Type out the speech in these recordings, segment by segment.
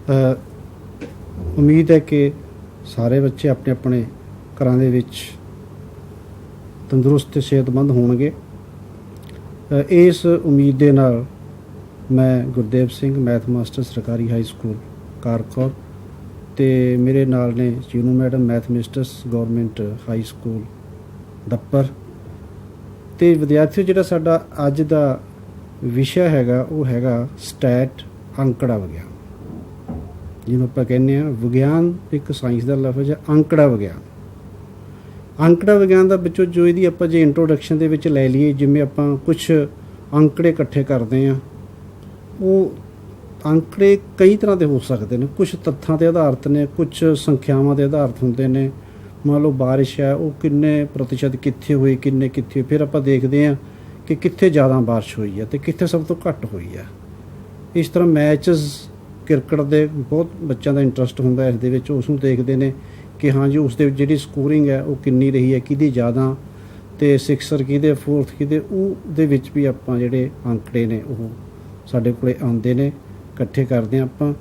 उम्मीद है कि सारे बच्चे अपने अपने घरां दे विच तंदुरुस्त ते सेहतमंद होणगे। इस उम्मीद दे नाल मैं गुरदेव सिंह मैथ मास्टर सरकारी हाई स्कूल कारकोर ते मेरे नाल ने Chinu madam math misters government high school Dappar ते विद्यार्थियों जिहड़ा साडा अज दा विशा हैगा वो हैगा स्टैट अंकड़ा विग्यान, जिन्हों आपां कहने आ विग्यान एक साइंस का लफ्ज़ है। अंकड़ा विग्यान, अंकड़ा विग्यान का बच्चों जो यदि आपां जे इंट्रोडक्शन दे विच लै लईए, जिवें आपां कुछ अंकड़े इकट्ठे करते हैं, वो अंकड़े कई तरह के हो सकते हैं। कुछ तत्थां ते आधारित ने, कुछ संख्यावां ते आधारित होंदे ने। मान लो बारिश है, वो किन्ने प्रतिशत कित्थे हुई, किन्ने कित्थे, फिर आपां देखते हैं कि कित्थे ज़्यादा बारिश हुई है तो कित्थे सब तो घट हुई है। इस तरह मैचज क्रिकेट दे बहुत बच्चों का इंटरस्ट होंदा है, इस दे विच उसनूं देखते हैं कि हाँ जी उसदे जिहड़ी स्कोरिंग है वो किन्नी रही है, किहदी ज़्यादा, तो सिक्सर किहदे, फोर्थ किहदे, उहदे विच भी आपां जिहड़े आंकड़े ने वो साडे कोले आउंदे ने, इकट्ठे करते हैं आपां।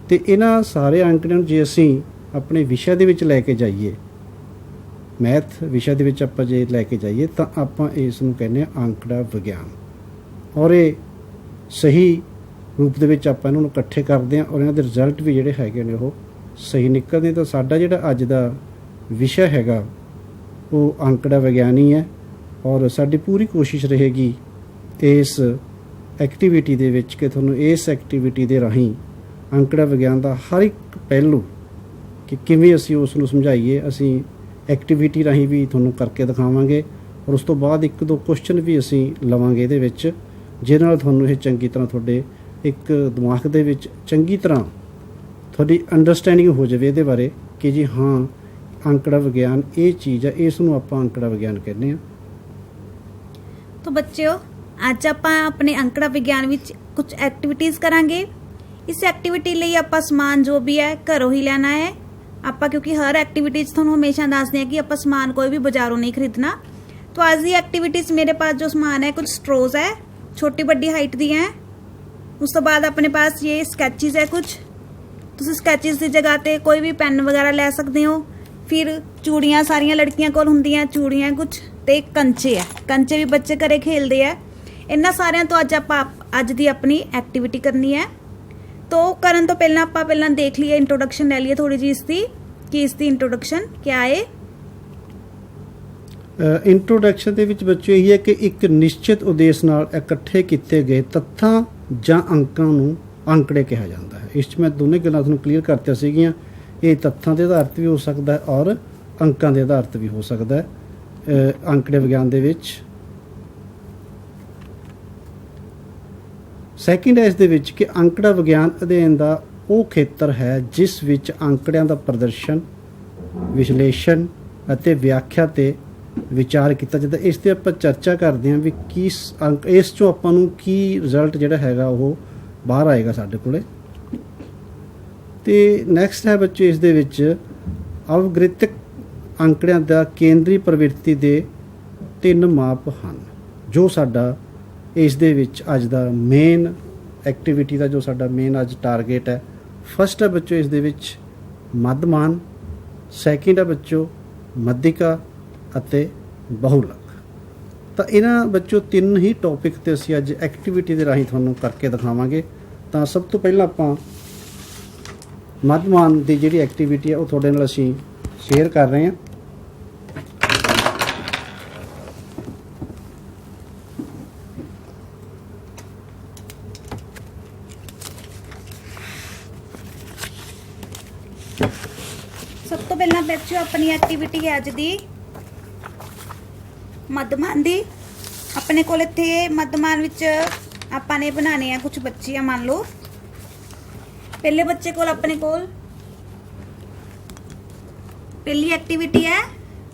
ते इन्हां सारे आंकड़िਆਂ ਨੂੰ जे असीं अपने विषय दे विच लै के जाइए, मैथ विषय दे विच आपां जे लै के जाइए तां आपां इस नूं कहने आंकड़ा विग्यान। और ये सही रूप दे विच आपां इन्हां नूं इकट्ठे करते हैं और इन्हां दे रिजल्ट भी जिहड़े हैगे ने वो सही निकलदे। तां साडा जिहड़ा अज दा विषय हैगा वो आंकड़ा विग्यान ही है और साडी पूरी कोशिश रहेगी इस एक्टिविटी दे विच कि तुहानूं इस एक्टिविटी दे राहीं अंकड़ा विग्यान दा हर एक पहलू कि किवें असीं उस नूं समझाइए, असीं एक्टिविटी राहीं भी तुहानूं करके दिखावांगे और उस तो बाद एक दो क्वेश्चन भी असीं लवांगे इहदे विच, जिहदे नाल तुहानूं इह चंगी तरह तुहाडे एक दिमाग दे विच चंगी तरह तुहाडी अंडरस्टैंडिंग हो जावे इहदे बारे कि जी हाँ अंकड़ा विग्यान ये चीज़ है, इस नूं आपां अंकड़ा विग्यान कहने आ। तो बच्चों अज आपां अपने अंकड़ा विग्यान विच कुछ एक्टिविटीज़ करांगे। इस एक्टिविटी लई आपां समान जो भी है घरों ही लेना है आपां, क्योंकि हर एक्टिविटीज़ तुहानूं हमेशा दसदे हैं कि आपां समान कोई भी बाजारों नहीं खरीदना। तो आज दी एक्टिविटीज़ मेरे पास जो समान है, कुछ स्ट्रोज है छोटी बड़ी हाइट दी हैं। उस तो बाद अपने पास ये स्कैचिज है कुछ, तुसीं स्कैचिज की जगह ते कोई भी पेन वगैरह ले सकते हो। फिर चूड़ियाँ सारियां लड़कियां कोल हुंदियां, चूड़ियाँ कुछ, ते कंचे है, कंचे भी बच्चे घरे खेलते हैं। इन्हां सारियां तो अज दी अपनी एक्टिविटी करनी है। तो करन तो पहला देख लीए, इंट्रोडक्शन ले लीए थोड़ी जी इसकी कि इसकी इंट्रोडक्शन क्या है। इंट्रोडक्शन दे विच बच्चों यही है कि एक निश्चित उद्देश्य नाल इकट्ठे किए गए तत्थां जां अंकां नूं आंकड़े कहा जाता है। इस मैं दोनों गल्लां तुहानूं क्लीयर करतियां सीगियां। ये तत्थां दे आधारित भी हो सकता है और अंकां दे आधारित भी हो सकता है। आंकड़े विग्यान दे विच सैकेंड है इस दे विच कि आंकड़ा विग्यान अध्ययन का वो खेत्र है जिस विच आंकड़ियां दा प्रदर्शन, विश्लेषण अते व्याख्या ते विचार किया जाता। इस ते आपां चर्चा करते हैं भी की अंक इस चों आपां नूं की रिजल्ट जिहड़ा हैगा वो बाहर आएगा साडे कोले। ते नैक्सट है बच्चों इस दे विच अवगृतक आंकड़ियां दा केंद्री प्रवृत्ति दे 3 माप हैं जो साडा इस दे विच अज दा मेन एक्टिविटी का जो साडा मेन अज टारगेट है। फस्ट है बच्चों इस दे विच मध्यमान, सैकेंड है बच्चों मध्यिका अते बहुलक। तो इन्हां बच्चों 3 ही टॉपिक ते असीं अज एक्टिविटी दे राहीं तुहानूं करके दिखावांगे। तो सब तो पहला आपां मध्यमान की जिहड़ी एक्टिविटी है वो तुहाडे नाल असीं शेयर कर रहे हैं। सब तो पहला बच्चों अपनी एक्टिविटी है अज दी मध्यमान दी। अपने कोल इत्थे मध्यमान विच आपां ने बनाने हैं कुछ बच्चियां। मान लो पहले बच्चे कोल अपने कोल पहली एक्टिविटी है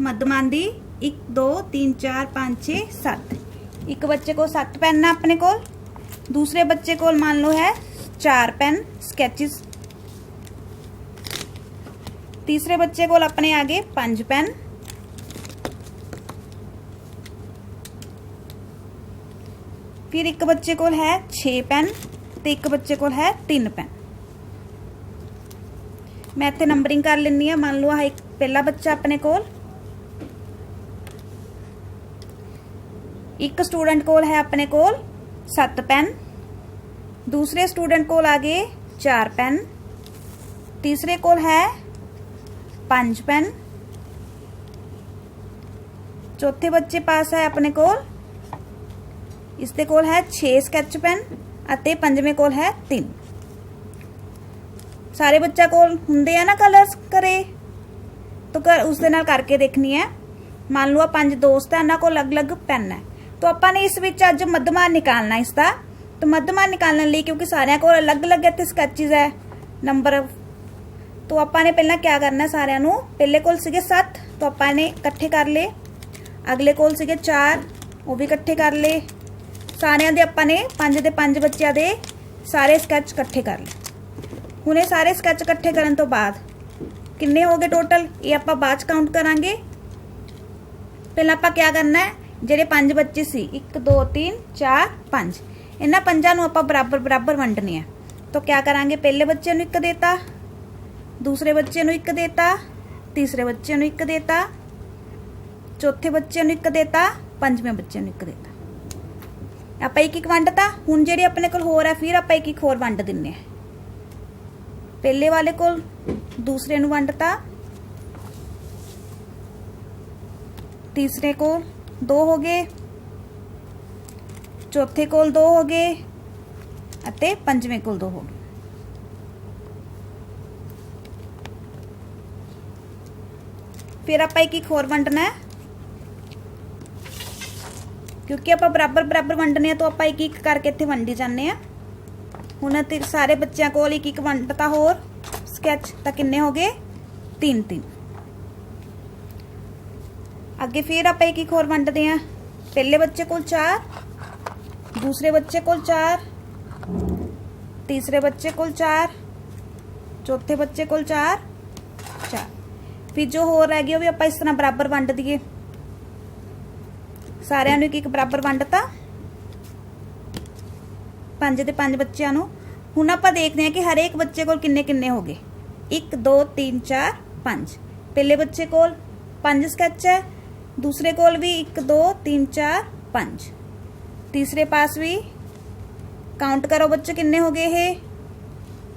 मध्यमान दी 1 2 3 4 5 6 7। एक बच्चे को 7 पेन है अपने कोल। दूसरे बच्चे कोल मान लो है 4 पेन स्केचिस। तीसरे बच्चे कोल अपने आगे 5 पेन। फिर एक बच्चे कोल है 6 पेन ते एक बच्चे कोल है 3 पेन। मैं इत्थे नंबरिंग कर लैनी है। मान लो आह एक पहला बच्चा अपने कोल, एक स्टूडेंट कोल है अपने कोल 7 पेन, दूसरे स्टूडेंट कोल आ गए 4 पेन, तीसरे कोल है 5 पेन, चौथे बच्चे पास है अपने कोल, इसके कोल है 6 स्कैच पेन अते पंजवें कोल है 3। सारे बच्चा कोल हुंदे आ ना कलर्स करे, तो कर उस दे नाल करके देखनी है। मान लो 5 दोस्त है, इन्हां कोल अलग अलग पेन है, तो आपां ने इस विच अज मध्यमान निकालना इसका। तो मध्यमान निकालने लई क्योंकि सारिਆਂ कोल अलग अलग इत्थे स्कैचेस है नंबर, तो आपां ने पहला क्या करना, सारिਆਂ ਨੂੰ पहले कोल सीगे 7 तो आपां ने इकट्ठे कर ले, अगले कोल सीगे 4 वो भी इकट्ठे कर ले, सारिਆਂ ਦੇ आपां ने 5 ਦੇ 5 ਬੱਚਿਆਂ ਦੇ सारे स्कैच इकट्ठे कर ले। हुण ये सारे स्कैच इकट्ठे करन तो बाद किन्ने हो गए टोटल, ये आपां बाद च काउंट करांगे। पहला आपां क्या करना है, ਜਿਹੜੇ 5 ਬੱਚੇ ਸੀ 1 2 3 4 5, ਇਹਨਾਂ ਪੰਜਾਂ ਨੂੰ ਆਪਾਂ ਬਰਾਬਰ ਬਰਾਬਰ ਵੰਡਨੇ ਆ। तो क्या करांगे, पहले बच्चे ਨੂੰ 1 देता, दूसरे बच्चे ਨੂੰ 1 देता, तीसरे बच्चे ਨੂੰ 1 देता, चौथे बच्चे ਨੂੰ 1 देता, पंजवें बच्चे ਨੂੰ 1 देता। ਆਪਾਂ ਇੱਕ ਇੱਕ ਵੰਡਤਾ। ਹੁਣ ਜਿਹੜੇ ਆਪਣੇ ਕੋਲ ਹੋਰ ਹੈ ਫਿਰ ਆਪਾਂ ਇੱਕ ਇੱਕ ਹੋਰ ਵੰਡ ਦਿੰਨੇ ਆ। पहले वाले को दूसरे ਨੂੰ ਵੰਡਤਾ, तीसरे को 2 हो गए, चौथे कोल 2 हो गए अते पंजवें कोल 2 हो गए। फिर आप एक एक होर वंडना है, क्योंकि आप बराबर बराबर वंडने हैं तो आप एक एक करके इत्थे वंडी जाने हैं। हुण ते सारे बच्चों कोल एक एक वंडता होर स्कैच, तो किन्ने हो गए 3 3। अगे फिर आप एक एक होर वंडते हैं, पहले बच्चे को 4, दूसरे बच्चे को 4, तीसरे बच्चे को 4, चौथे बच्चे को 4 4। फिर जो होर रह गए वो भी आप इस तरह बराबर वंड दिए, सारिਆਂ ਨੂੰ एक एक बराबर वंडता 5 ਦੇ 5 ਬੱਚਿਆਂ ਨੂੰ। ਹੁਣ ਆਪਾਂ देखते हैं कि हर एक बच्चे को किन्ने किन्ने हो गए, 1 2 3 4 5। पहले बच्चे को 5 स्कैच है, दूसरे कोल भी 1 2 3 4 5, तीसरे पास भी काउंट करो बच्चे किन्ने हो गए है,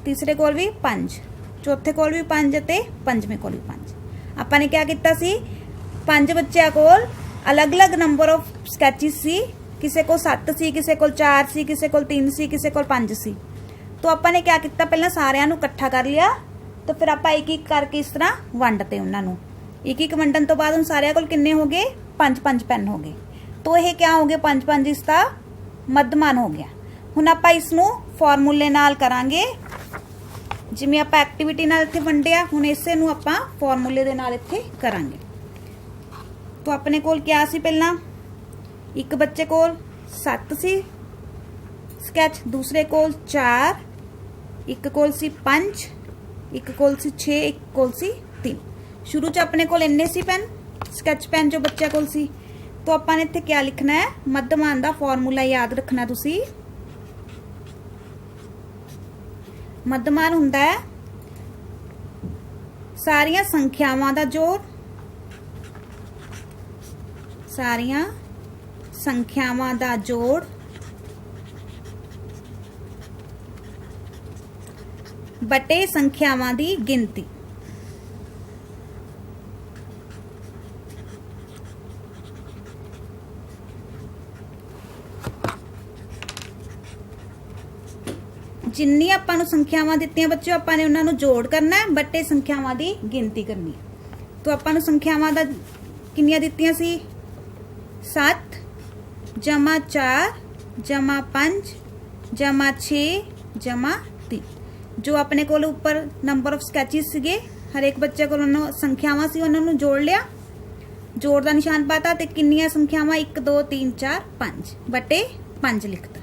तीसरे कोल भी 5, चौथे कोल भी 5 ते पंजवें कोल भी 5। आपां ने क्या किया सी, 5 बच्चों कोल अलग अलग नंबर ऑफ स्कैचिस सी, किसी को 7 सी, किसी को 4 सी, किसी को 3 सी, किसी को 5 सी। तो आपां ने क्या किया, पहला सारिਆਂ ਨੂੰ इकट्ठा कर लिया, तो फिर आपां एक एक करके इस तरह वंडते उन्होंने। एक एक वंडन तो बाद उन सारिਆਂ कोल किन्ने हो गए 5 5 पेन हो गए। तो यह क्या हो गया 5 5, इसका मध्यमान हो गया। हुण आपां इसनूं फॉर्मूले नाल करांगे, जिवें आपां एक्टिविटी नाल इत्थे वंडिया, हुण इसे नूं आपां फॉर्मूले दे नाल इत्थे करांगे। तो अपने कोल क्या सी, पहला एक बच्चे कोल 7 सी स्कैच, दूसरे कोल 4, एक कोल सी 5, एक कोल सी 6, एक कोल सी 3। शुरू च अपने कोल इन्ने सी पेन स्कैच पेन जो बच्चे कोल सी। तो आपां ने इत्थे क्या लिखना है, मध्यमान दा फॉर्मूला याद रखना तुसी। मध्यमान हुंदा है सारियां संख्यावां दा जोड़, सारियां संख्यावां दा जोड़ बटे संख्यावां दी गिनती। जिन्नी आपां नूं संख्यावां दित्तियां बच्चों, आपां ने उन्हां नूं जोड़ करना है, बटे संख्यावां दी गिनती करनी है। तो आपां नूं संख्यावां दा किन्नियां दित्तियां सी, 7 जमा 4 जमा 5 जमा 6 जमा 3। जो अपने कोल ऊपर नंबर ऑफ स्कैचिस सीगे, हर एक बच्चे को संख्यावां सी उन्हां नूं जोड़ लिया, जोड़ का निशान पाता, तो किन्नियां संख्यावां 1 2 3 4 5 बटे 5 लिखता।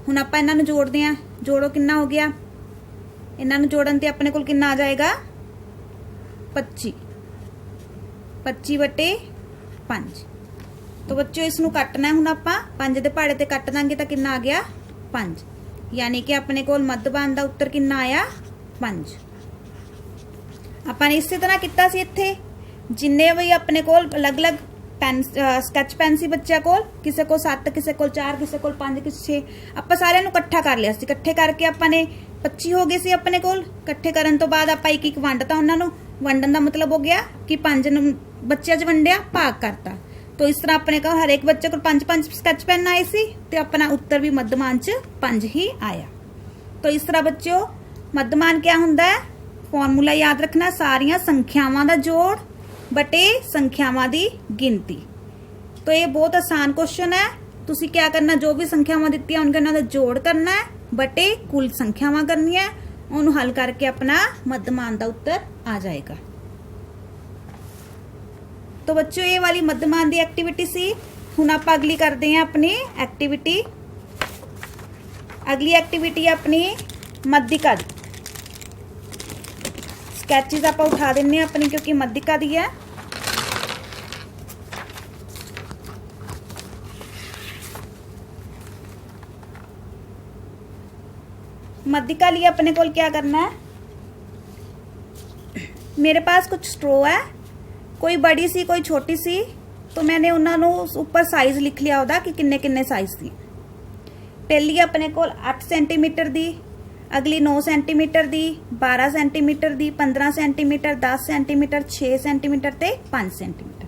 हुण आपां इन्हां नूं जोड़दे हां, जोड़ो किन्ना हो गया, इन्हां नूं जोड़न ते अपने कोल किन्ना आ जाएगा 25, 25 बटे 5। तो बच्चों इसनूं कटना है, हुण आपां 5 दे पहाड़े ते कट दांगे तो किन्ना आ गया 5, यानी कि अपने कोल मध्यमान दा उत्तर किन्ना आया 5। ਆਪਾਂ ਨੇ ਇਸੇ ਤਰ੍ਹਾਂ ਕੀਤਾ ਸੀ ਇੱਥੇ ਜਿੰਨੇ ਵੀ ਆਪਣੇ ਕੋਲ ਅਲੱਗ-ਅਲੱਗ ਪੈਨ ਸਕੈਚ ਪੈਨ ਸੀ ਬੱਚਿਆਂ ਕੋਲ, ਕਿਸੇ ਕੋਲ 7 ਕਿਸੇ ਕੋਲ 4 ਕਿਸੇ ਕੋਲ 5 ਕਿਸੇ 6, ਆਪਾਂ ਸਾਰਿਆਂ ਨੂੰ ਇਕੱਠਾ ਕਰ ਲਿਆ ਸੀ। ਇਕੱਠੇ ਕਰਕੇ ਆਪਾਂ ਨੇ 25 ਹੋ ਗਏ ਸੀ ਆਪਣੇ ਕੋਲ। ਇਕੱਠੇ ਕਰਨ ਤੋਂ ਬਾਅਦ ਆਪਾਂ ਇੱਕ ਵੰਡਤਾ ਉਹਨਾਂ ਨੂੰ। ਵੰਡਣ ਦਾ ਮਤਲਬ ਹੋ ਗਿਆ ਕਿ 5 ਬੱਚਿਆਂ 'ਚ ਵੰਡਿਆ, ਭਾਗ ਕਰਤਾ। तो इस तरह अपने को हर एक बच्चे को 5-5 स्केच पेन आए सी ते अपना उत्तर भी मध्यमान च 5 ही आया। तो इस तरह बच्चों मध्यमान क्या हुंदा है, फॉर्मूला याद रखना, सारियां संख्यावां दा जोड़ बटे संख्यावां दी गिनती। तो ये बहुत आसान क्वेश्चन है। तुसी क्या करना, जो भी संख्यावां दित्तियां उनका दा जोड़ करना है बटे कुल संख्यावां करनी है, उन्होंने हल करके अपना मध्यमान दा उत्तर आ जाएगा। तो बच्चों ये वाली मध्यमान दी एक्टिविटी सी। हुण आपां अगली करते हैं अपनी एक्टिविटी। अगली एक्टिविटी अपनी मध्यिका दी। स्कैचिज आपां उठा देने अपनी क्योंकि मध्यिका दी है। मध्यिका लिए अपने को क्या करना है, मेरे पास कुछ स्ट्रो है, कोई बड़ी सी कोई छोटी सी, तो मैंने उन्होंने ऊपर साइज लिख लिया होता कि किन्ने किन्ने साइज दी। पहली अपने को 8 सेंटीमीटर दी, अगली 9 सेंटीमीटर दी, 12 सेंटीमीटर दी, 15 सेंटीमीटर, 10 सेंटीमीटर, 6 सेंटीमीटर ते 5 सेंटीमीटर।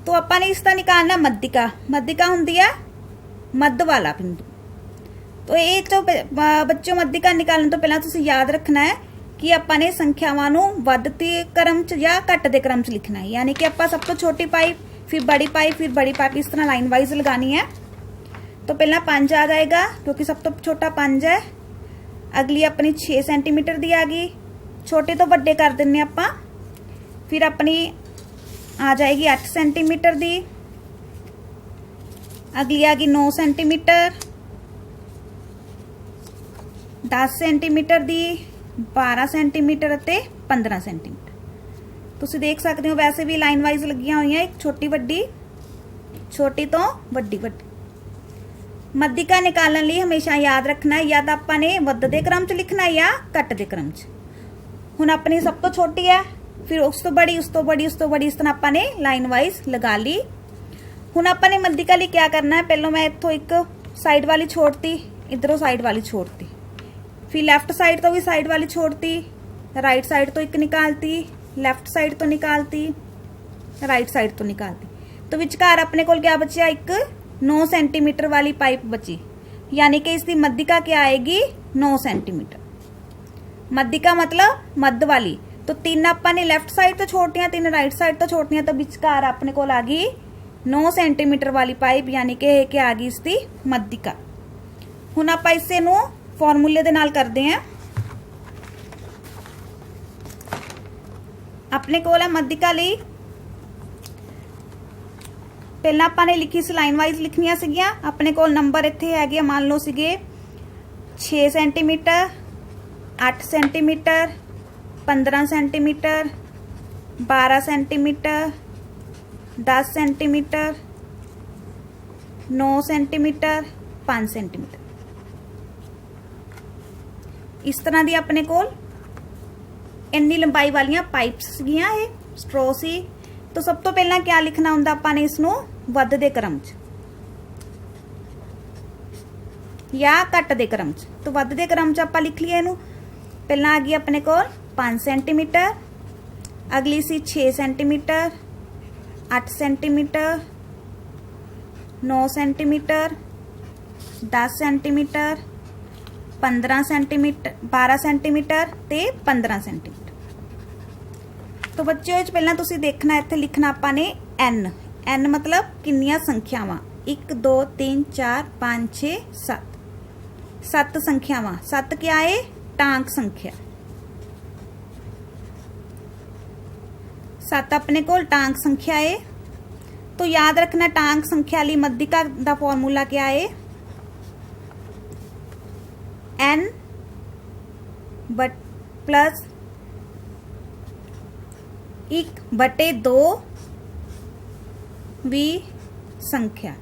तो अपन ने इसका निकालना मध्यिका। मध्यिका हुंदी है मध्य वाला बिंदु। तो ये तो बच्चों मध्यिका निकालने तो पहला तुसीं याद रखना है कि आपां ने संख्यावां नूं वधदे क्रम च या घटदे क्रम च लिखना है। यानी कि आपां सब तो छोटी पाइप, फिर बड़ी पाइप, फिर बड़ी पाइप, इस तरह लाइन वाइज लगानी है। तो पहला 5 आ जाएगा क्योंकि सब तो छोटा 5 है। अगली अपनी 6 सेंटीमीटर दी आ गई, छोटे तो बड़े कर देने आपां। फिर अपनी आ जाएगी 8 सेंटीमीटर दी, अगली आ गई 9 सेंटीमीटर, 10 सेंटीमीटर दी, 12 सेंटीमीटर ते 15 सेंटीमीटर। तुसीं देख सकते हो वैसे भी लाइन वाइज लगियां हुई हैं, एक छोटी वड्डी, छोटी तो वड्डी वड्डी। मध्यिका निकालने लिए हमेशा याद रखना है या तो आपां ने वधदे क्रम च लिखना है या घटदे क्रम च। हुण अपनी सब तो छोटी है, फिर उस तो बड़ी, उस तो बड़ी, उस तो बड़ी, इस तरह आपां ने लाइन वाइज लगा ली। हुण आपां ने मध्यिका लिए क्या करना है, पहलों मैं इत्थों एक साइड वाली छोड़ती, इधरों साइड वाली छोड़ती, फिर लेफ्ट साइड तो भी साइड वाली छोड़ती, राइट साइड तो एक निकालती, लेफ्ट साइड तो निकालती, राइट साइड तो निकालती। तो विचकार अपने को क्या बचा, एक 9 सेंटीमीटर वाली पाइप बची। यानी कि इसकी मध्यिका क्या आएगी, 9 सेंटीमीटर। मध्यिका मतलब मध्य वाली। तो 3 आपां ने लेफ्ट साइड तो छोड़तियां, 3 राइट साइड तो छोड़तियां, तो विचकार अपने को आ गई 9 सेंटीमीटर वाली पाइप, यानी कि क्या आ गई इसकी मध्यिका। हुण आपां इसे नूं फॉर्मूले दे नाल करते हैं। अपने कोल है मध्यिका लई, पहला आपां ने लिखी सी लाइन वाइज लिखनियां सीगियां। अपने कोल नंबर इत्थे हैगे, मान लो सीगे 6 centimetre, 8 centimetre, 15 centimetre, 12 centimetre, 10 centimetre, 9 centimetre, 5 centimetre. इस तरह दी अपने कोल इन्नी लंबाई वालियां पाइप्स सीगियां, ये स्ट्रो सी। तो सब तो पहला क्या लिखना हुंदा आपां ने इसनूं वधदे क्रम च या घटदे क्रम च। तो वधदे क्रम च आपां लिख लिया इनू। पहला आ गई अपने कोल 5 सेंटीमीटर, अगली सी 6 centimetre, 8 centimetre, 9 centimetre, 10 centimetre, 15 centimetre, 12 centimetre ते 15 सेंटीमीटर। तो बच्चों पहला तुसी देखना इत्थे लिखना आपां ने n। n मतलब किन्नियां संख्यावां, 1 2 3 4 5 6 7, 7 संख्यावां। 7 क्या है, टांक संख्या। 7 अपने कोल टांक संख्या है। तो याद रखना टांक संख्या ली मध्यिका दा फॉर्मूला क्या है, n बट प्लस 1 बटे 2 वी संख्या।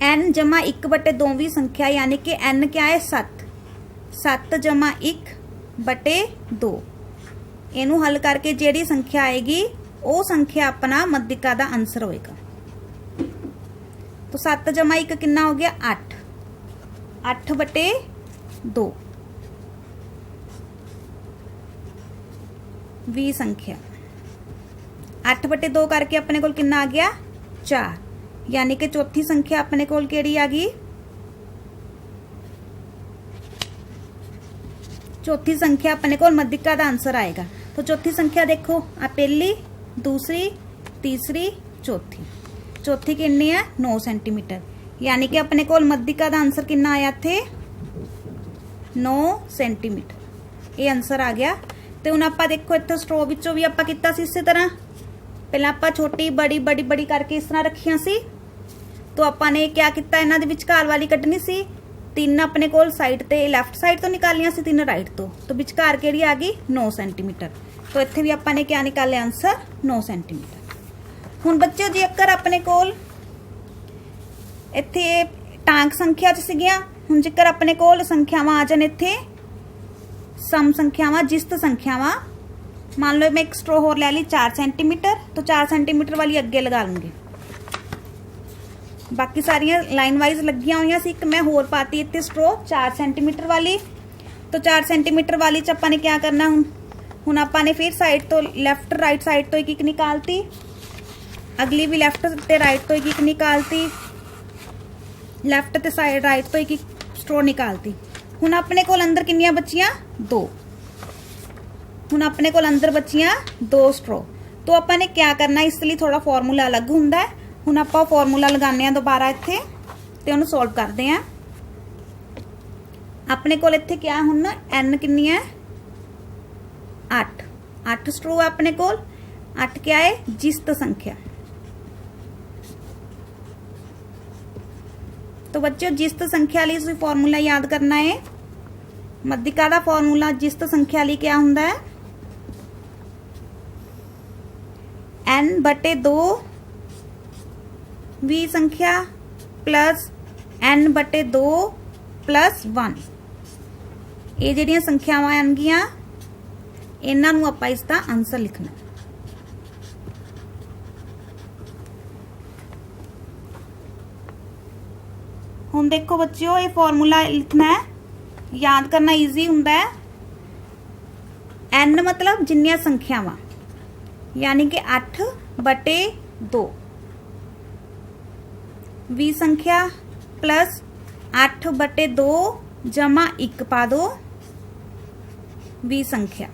n जमा 1 बटे 2वीं संख्या, यानी कि n क्या है 7। 7 ਜਮਾ 1 ਬਟੇ 2। ਇਹਨੂੰ ਹੱਲ ਕਰਕੇ ਜਿਹੜੀ ਸੰਖਿਆ ਆਏਗੀ ਉਹ ਸੰਖਿਆ ਆਪਣਾ ਮੱਧਿਕਾ ਦਾ ਆंसर ਹੋਏਗਾ। तो 7 जमा 1 कितना हो गया 8, 8 बटे 2 20 संख्या। 8 बटे 2 करके अपने को कितना आ गया 4, यानी कि चौथी संख्या अपने को केड़ी आ गई, चौथी संख्या अपने को मध्यिका का आंसर आएगा। तो चौथी संख्या देखो आ पहली, दूसरी, तीसरी, चौथी। चौथी कितनी है 9 सेंटीमीटर, यानी कि अपने को मध्यिका का आंसर कितना आया थे 9 सेंटीमीटर। ये आंसर आ गया। तो हुण आपां देखो इत्थे स्ट्रो विचों भी आपां कीता सी इसे तरह, पहले आपां छोटी बड़ी बड़ी बड़ी करके इस तरह रखियां सी। तो आपां ने क्या किया, इन्हां दे विचकार वाली कड्ढनी सी। 3 अपने कोल साइड ते लैफ्ट साइड तो निकालियां सी, 3 राइट तो विचकार किहड़ी आ गई 9 सेंटीमीटर। तो इत्थे भी आपां ने क्या निकालिया आंसर 9 सेंटीमीटर। हुण बच्चों जेकर अपने कोल इत्थे टांक संख्या च सीगियां, हुण जेकर अपने कोल संख्यावां आ जाण इत्थे सम संख्यावां, जिस्त संख्यावां, मान लो मैं एक स्ट्रो होर ले ली 4 सेंटीमीटर, तो 4 सेंटीमीटर वाली अगे लगा लूंगी। बाकी सारियां लाइन वाइज लगियां हुई सी, एक मैं होर पाती इत्थे स्ट्रो 4 सेंटीमीटर वाली। तो 4 सेंटीमीटर वाली च आपां ने क्या करना, हुण आपां ने फिर साइड तो लैफ्ट राइट साइड तो एक निकालती, अगली भी लैफ्ट ते राइट तो एक निकालती, लैफ्ट ते साइड राइट तो एक स्ट्रो निकालती। हुण अपने कोल अंदर कितनियां बचियां 2, हुण अपने कोल अंदर बचियां 2 स्ट्रो। तो आपां ने क्या करना, इसलिए थोड़ा फॉर्मूला अलग हुंदा है। हुण आपां फॉर्मूला लगाने दोबारा इत्थे ते उहनूं सॉल्व करदे हैं। अपने कोल इत्थे क्या हुण n कितनी है 8, 8 स्ट्रो है अपने कोल। 8 क्या है जिस्त संख्या। तो बच्चों जिस्त संख्या लिए तुसीं फॉर्मूला याद करना है। मध्यिका का फॉर्मूला जिस्त संख्या लिए क्या हुंदा है n बटे 2 20 संख्या प्लस n बटे 2 प्लस 1। ये जिहड़ियां संख्यावां आउणगियां इन्हां नूं आपां इसदा आंसर लिखना। हुण देखो बच्चों ये फॉर्मूला लिखना है, याद करना इजी हुंदा है। n मतलब जिन्नियां संख्यावां, यानी कि 8 बटे 2 20 संख्या प्लस 8 बटे 2 जमा 1 पा दो 20 संख्या।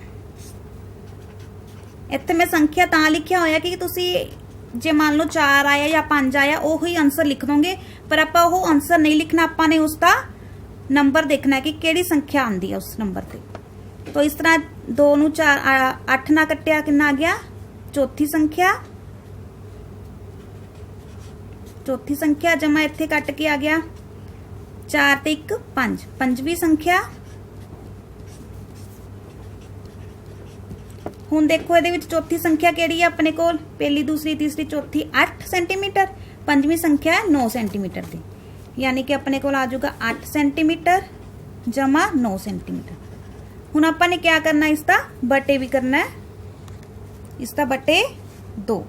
इत्थे मैं संख्या तां लिखिया होया कि तुसी जे मान लो 4 आया या 5 आया उही आंसर लिख दोगे, पर आपां ओह आंसर नहीं लिखना, आपां ने उसका नंबर देखना है कि केड़ी संख्या आंदी है उस नंबर ते। तो इस तरह 2 नूं 4 8 ना कट्टिया कितना आ गया चौथी संख्या, चौथी संख्या जमा इत्थे कट के आ गया 4 ते 1 5, पंजवीं संख्या। हुण देखो ये चौथी संख्या केड़ी है अपने कोल, पहली दूसरी तीसरी चौथी 8 सेंटीमीटर, पंजवीं संख्या है 9 सेंटीमीटर की, यानी कि अपने कोल आ जाऊगा 8 सेंटीमीटर जमा 9 सेंटीमीटर। हुण आपां ने क्या करना, इसका बटे भी करना है, इसका बटे 2।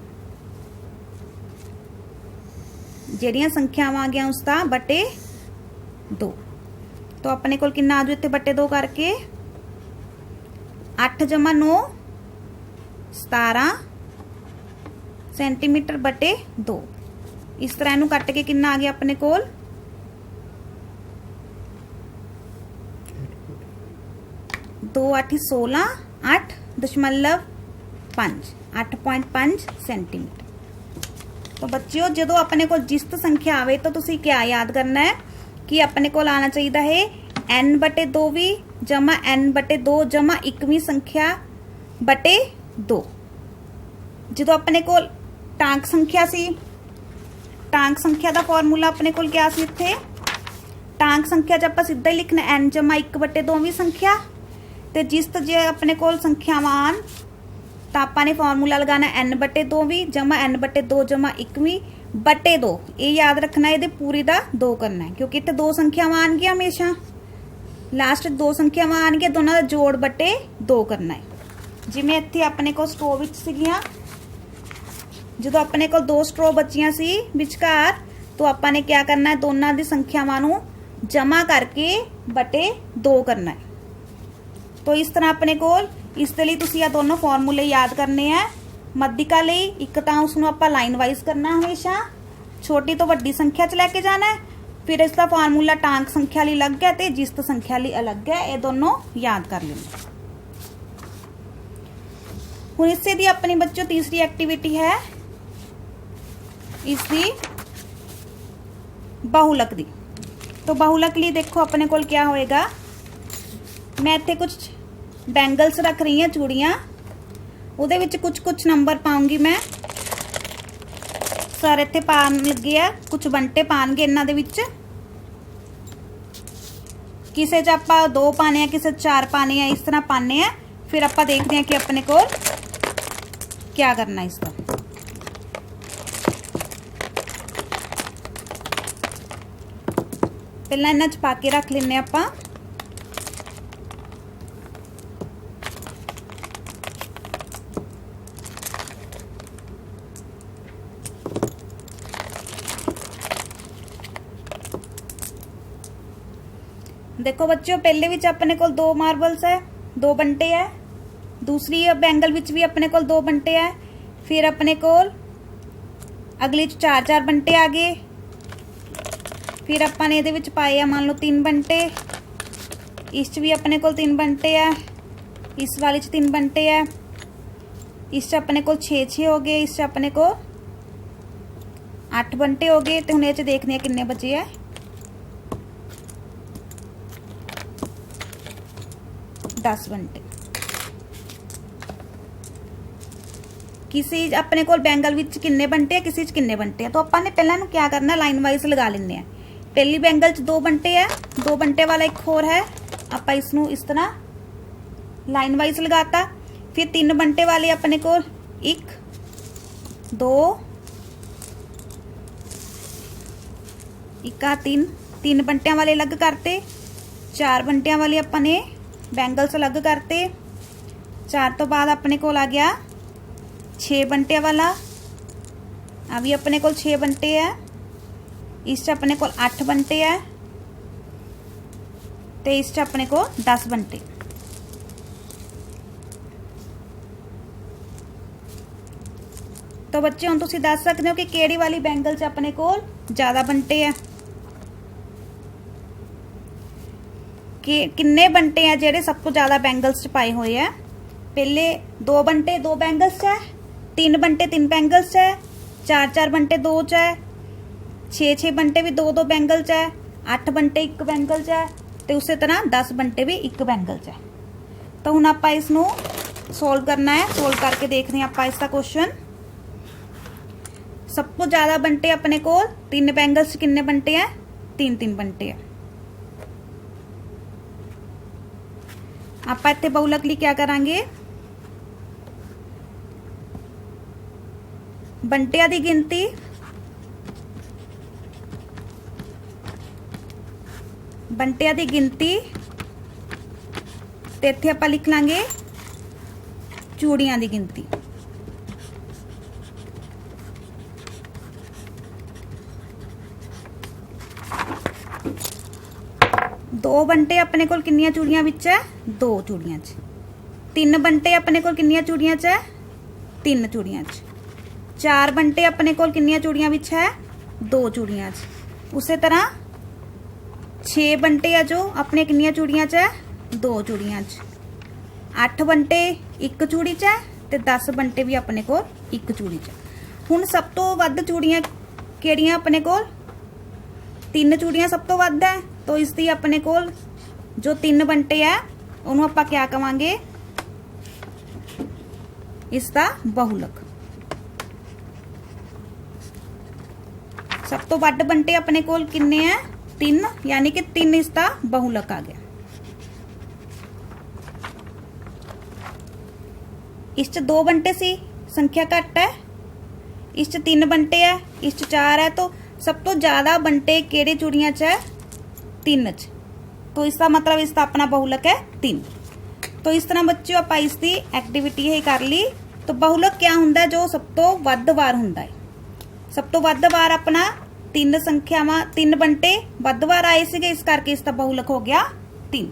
ਜਿਹੜੀਆਂ संख्यावां आ गया उसका बटे 2। तो अपने कोल कितना आ जाओ इत्थे बटे 2 करके 8 जमा 9 17 सेंटीमीटर बटे 2। इस तरह इनू कट के कितना आ गया अपने कोल 2 8 16 8.5 8.5 सेंटीमीटर। तो बच्चों जो अपने को जिस्त संख्या आवे तो तुसी क्या याद करना है कि अपने को आना चाहिए है n बटे 2 भी जमा n बटे 2 जमा 1वीं संख्या बटे 2। जो अपने को टांक संख्या सी, टांक संख्या का फॉर्मूला अपने को क्या सी इत्थे, टांक संख्या च आपां सीधा ही लिखना n जमा 1 बटे 2वीं संख्या, ते जिस्त जे अपने को संख्यावां आन तो आपां ने फॉर्मूला लगाना n बटे 2 भी जमा n बटे 2 जमा 1वीं बटे 2। ये याद रखना, ये पूरी का 2 करना है क्योंकि इतने 2 संख्यावां आनगियां हमेशा। ਲਾਸਟ ਦੋ ਸੰਖਿਆਵਾਂ ਆਣਗੀਆਂ, ਦੋਨਾਂ ਦਾ ਜੋੜ ਬਟੇ 2 ਕਰਨਾ ਹੈ। ਜਿਵੇਂ ਇੱਥੇ ਆਪਣੇ ਕੋਲ ਸਟਰੋ ਵਿੱਚ ਸੀਗੀਆਂ, ਜਦੋਂ ਆਪਣੇ ਕੋਲ 2 ਸਟਰੋ ਬਚੀਆਂ ਸੀ ਵਿਚਕਾਰ, तो ਆਪਾਂ ਨੇ क्या करना है, ਦੋਨਾਂ ਦੀ ਸੰਖਿਆਵਾਂ ਨੂੰ ਜਮਾ ਕਰਕੇ ਬਟੇ 2 करना है। तो इस तरह अपने कोल इस दे लई तुसीं आ दोनों फॉर्मूले याद करने हैं। मध्यिका लई एक तां उसनूं आपां लाइन वाइज करना, हमेशा छोटी तो वड्डी संख्या च लैके जाना है। फिर इसका फार्मूला टांक संख्या लई अलग है ते जिस्त संख्या लई अलग है, ये दोनों याद कर लेना। हुण इससे दी अपनी बच्चों तीसरी एक्टिविटी है इसकी बहुलक दी। तो बहुलक लिए देखो अपने कोल क्या होएगा, मैं इत्थे कुछ बैंगल्स रख रही हैं, चूड़ियां, उहदे विच कुछ कुछ नंबर पाऊंगी मैं। सर इत्थे पान लगे आ, कुछ बंटे पाणगे इन्हां दे विच, किसे च आपां 2 पाने, किसे 4 पाने, इस तरह पाने हैं। फिर आपां देखते हैं कि अपने कोल क्या करना इसका। पहला इन्हां च पा के रख लेने आपां। देखो बच्चों, पहले विच अपने कोल 2 मार्बल्स है, 2 बंटे है। दूसरी बैंगल विच भी अपने कोल 2 बंटे है। फिर अपने कोल अगली 4 बंटे आ गए। फिर अपन ने इहदे विच पाए आ मान लो 3 बंटे, इस च भी अपने कोल 3 बंटे है, इस वाले च 3 बंटे है, इस च अपने कोल 6 हो गए, इस च अपने को 8 बंटे हो गए। तो हुण इह च देखने किन्ने बचे है, 10 बंटे। किसी अपने कोल बैंगल विच किन्ने बंटे है, किसी च किन्ने बंटे है। तो अपन ने पहला नूं क्या करना, लाइन वाइज लगा लेने हैं। पहली बैंगल च 2 बंटे है, 2 बंटे वाला एक होर है, आपां इसनूं इस तरह लाइन वाइज लगाता। फिर 3 बंटे वाले अपने कोल 1 2 1 3 बंटियां वाले अलग करते। 4 बंटियां वाले आपां ने बैंगल्स अलग करते। 4 तो बाद अपने कोल आ गया 6 बंटे वाला, अभी अपने कोल 6 बंटे है, इस च अपने कोल 8 बंटे है, तो इस च अपने को 10 बंटे। तो बच्चे हुण तुसीं दस सकदे हो कि किहड़ी वाली बैंगल च अपने कोल ज़्यादा बंटे है, कि किन्ने बंटे हैं जेडे सब तो ज़्यादा बैंगल्स च पाए हुए हैं। पहले 2 बंटे 2 बैंगल्स च है, 3 बंटे 3 बैंगल्स च है, 4 बंटे 2 च है, 6 बंटे भी 2 बैंगल च है, 8 बंटे 1 बैंगल च है, तो उस तरह 10 बंटे भी 1 बैंगल च है। तो हुण आपां इसनूं सोल्व करना है। सोल्व करके देखते हैं आपां इसका क्वेश्चन। सब तो ज़्यादा बंटे अपने कोल 3 बैंगल्स किन्ने बंटे हैं, 3 बंटे हैं। आपां इत्थे बहुलक लई क्या करांगे, बंटियां दी गिनती ते इत्थे आपां लिख लांगे चूड़ियां दी गिनती। दो बंटे अपने कोल किन्नियां चूड़ियां विच है, 2 चूड़ियां च। 3 बंटे अपने कोल किन्नियां चूड़ियां च है, 3 चूड़ियां च। 4 बंटे अपने कोल किन्नियां चूड़ियां विच है, 2 चूड़ियां च। उस तरह 6 बंटे है जो अपने किन्नियां चूड़ियां च है, 2 चूड़ियां च। 8 बंटे 1 चूड़ी च है, ते 10 बंटे भी अपने कोल 1 चूड़ी च। हुण सब तो वध चूड़ियां किहड़ियां अपने कोल, 3 चूड़ियां सब तो वध है। तो इसकी अपने कोल जो 3 बंटे है उन्होंने आपां क्या कहांगे, इसका बहुलक। सब तो वध बंटे अपने कोल किन्ने है, 3, यानी कि 3 इसका बहुलक आ गया। इस च 2 बंटे सी, संख्या घट है, इस च 3 बंटे है, इस च 4 है। तो सब तो ज्यादा बंटे केड़े चूड़ियां च है, 3 च। तो इसका मतलब इसका अपना बहुलक है 3। तो इस तरह बच्चों आप इसकी एक्टिविटी ही कर ली। तो बहुलक क्या हुंदा जो सब तो वध वार हुंदा है। सब तो वध वार अपना 3 संख्यावां 3 बंटे वध वार आए सीगे, इस करके इसका बहुलक हो गया 3।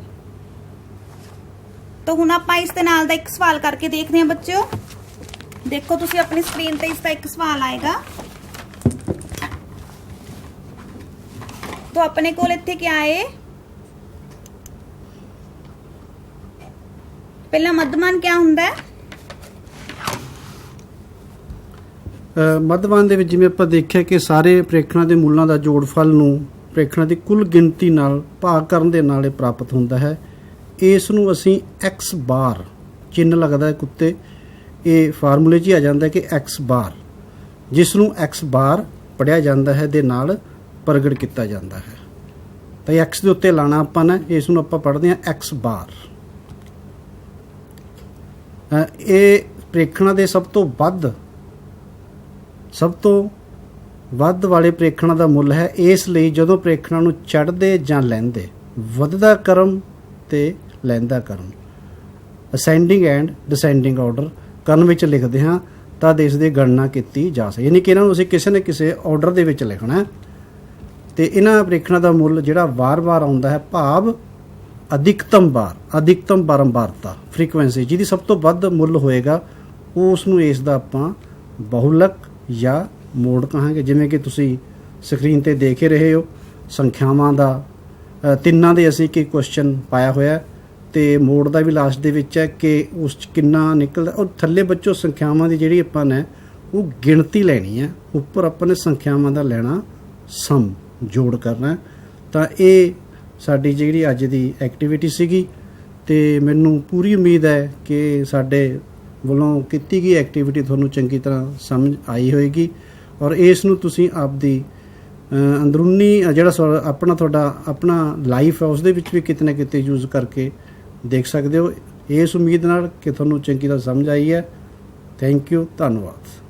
तो हुण आपां इस दे नाल दा एक सवाल करके देखते हैं बच्चों। देखो तुसी अपनी स्क्रीन ते इसका एक सवाल आएगा। तो अपने कोल इत्थे क्या है, पहला मध्यमान क्या हुंदा है। ਮੱਧਵਾਨ ਦੇ ਵਿੱਚ ਜਿਵੇਂ ਆਪਾਂ ਦੇਖਿਆ ਕਿ ਸਾਰੇ ਪ੍ਰੇਖਣਾਂ ਦੇ ਮੂਲਾਂ ਦਾ ਜੋੜਫਲ ਨੂੰ ਪ੍ਰੇਖਣਾਂ ਦੀ ਕੁੱਲ ਗਿਣਤੀ ਨਾਲ ਭਾਗ ਕਰਨ ਦੇ ਨਾਲ ਇਹ ਪ੍ਰਾਪਤ ਹੁੰਦਾ ਹੈ। ਇਸ ਨੂੰ ਅਸੀਂ x ਬਾਰ ਚਿੰਨ੍ਹ ਲੱਗਦਾ ਹੈ ਉੱਤੇ, ਇਹ ਫਾਰਮੂਲੇ 'ਚ ਹੀ ਆ ਜਾਂਦਾ ਹੈ ਕਿ x ਬਾਰ, ਜਿਸ ਨੂੰ x ਬਾਰ ਪੜ੍ਹਿਆ ਜਾਂਦਾ ਹੈ ਦੇ ਨਾਲ ਪ੍ਰਗਟ ਕੀਤਾ ਜਾਂਦਾ ਹੈ। ਤਾਂ x ਦੇ ਉੱਤੇ ਲਾਣਾ ਆਪਾਂ ਨੇ, ਇਸ ਨੂੰ ਆਪਾਂ ਪੜ੍ਹਦੇ ਹਾਂ x ਬਾਰ। ਇਹ ਪ੍ਰੇਖਣਾਂ ਦੇ ਸਭ ਤੋਂ ਵੱਧ ਵਾਲੇ ਪ੍ਰੇਖਣਾਂ ਦਾ ਮੁੱਲ ਹੈ। ਇਸ ਲਈ ਜਦੋਂ ਪ੍ਰੇਖਣਾਂ ਨੂੰ ਚੜ੍ਹਦੇ ਜਾਂ ਲਹਿੰਦੇ, ਵੱਧਦਾ ਕਰਮ ਤੇ ਲਹਿੰਦਾ ਕਰਮ, ਅਸੈਂਡਿੰਗ ਐਂਡ ਡਿਸੈਂਡਿੰਗ ਆਰਡਰ ਕਰਨ ਵਿੱਚ ਲਿਖਦੇ ਹਾਂ ਤਾਂ ਇਸ ਦੀ ਗਣਨਾ ਕੀਤੀ ਜਾ ਸਕਦੀ। ਯਾਨੀ ਕਿ ਇਹਨਾਂ ਨੂੰ ਅਸੀਂ ਕਿਸੇ ਨਾ ਕਿਸੇ ਆਰਡਰ ਦੇ ਵਿੱਚ ਲਿਖਣਾ ਤੇ ਇਹਨਾਂ ਪ੍ਰੇਖਣਾਂ ਦਾ ਮੁੱਲ ਜਿਹੜਾ ਵਾਰ-ਵਾਰ ਆਉਂਦਾ ਹੈ, ਭਾਵ ਅਧਿਕਤਮ ਬਾਰੰਬਾਰਤਾ ਫ੍ਰੀਕੁਐਂਸੀ ਜਿਹਦੀ ਸਭ ਤੋਂ ਵੱਧ ਮੁੱਲ ਹੋਏਗਾ, ਉਸ ਨੂੰ ਇਸ ਦਾ ਆਪਾਂ ਬਹੁਲਕ ਜਾਂ ਮੋਡ ਕਹਾਂਗੇ। ਜਿਵੇਂ ਕਿ ਤੁਸੀਂ ਸਕਰੀਨ ਤੇ ਦੇਖ ਰਹੇ ਹੋ, ਸੰਖਿਆਵਾਂ ਦਾ ਤਿੰਨਾਂ ਦੇ ਅਸੀਂ ਇੱਕ ਕੁਐਸਚਨ ਪਾਇਆ ਹੋਇਆ ਤੇ ਮੋਡ ਦਾ ਵੀ ਲਾਸਟ ਦੇ ਵਿੱਚ ਹੈ ਕਿ ਉਸ 'ਚ ਕਿੰਨਾ ਨਿਕਲਦਾ। ਔਰ ਥੱਲੇ ਬੱਚੋ ਸੰਖਿਆਵਾਂ ਦੀ ਜਿਹੜੀ ਆਪਾਂ ਨੇ ਉਹ ਗਿਣਤੀ ਲੈਣੀ ਹੈ, ਉੱਪਰ ਆਪਾਂ ਨੇ ਸੰਖਿਆਵਾਂ ਦਾ ਲੈਣਾ ਸਮ, ਜੋੜ ਕਰਨਾ। ਤਾਂ ਇਹ ਸਾਡੀ ਜਿਹੜੀ ਅੱਜ ਦੀ ਐਕਟੀਵਿਟੀ ਸੀਗੀ ਤੇ ਮੈਨੂੰ ਪੂਰੀ ਉਮੀਦ ਹੈ ਕਿ ਸਾਡੇ ਵੱਲੋਂ ਕੀਤੀ ਗਈ ਐਕਟੀਵਿਟੀ ਤੁਹਾਨੂੰ ਚੰਗੀ ਤਰ੍ਹਾਂ ਸਮਝ ਆਈ ਹੋਏਗੀ ਔਰ ਇਸ ਨੂੰ ਤੁਸੀਂ ਆਪਦੀ ਅੰਦਰੂਨੀ ਜਿਹੜਾ ਆਪਣਾ ਲਾਈਫ ਹੈ ਉਸ ਦੇ ਵਿੱਚ ਵੀ ਕਿਤੇ ਨਾ ਕਿਤੇ ਯੂਜ਼ ਕਰਕੇ ਦੇਖ ਸਕਦੇ ਹੋ। ਇਸ ਉਮੀਦ ਨਾਲ ਕਿ ਤੁਹਾਨੂੰ ਚੰਗੀ ਤਰ੍ਹਾਂ ਸਮਝ ਆਈ ਹੈ। ਥੈਂਕ ਯੂ, ਧੰਨਵਾਦ।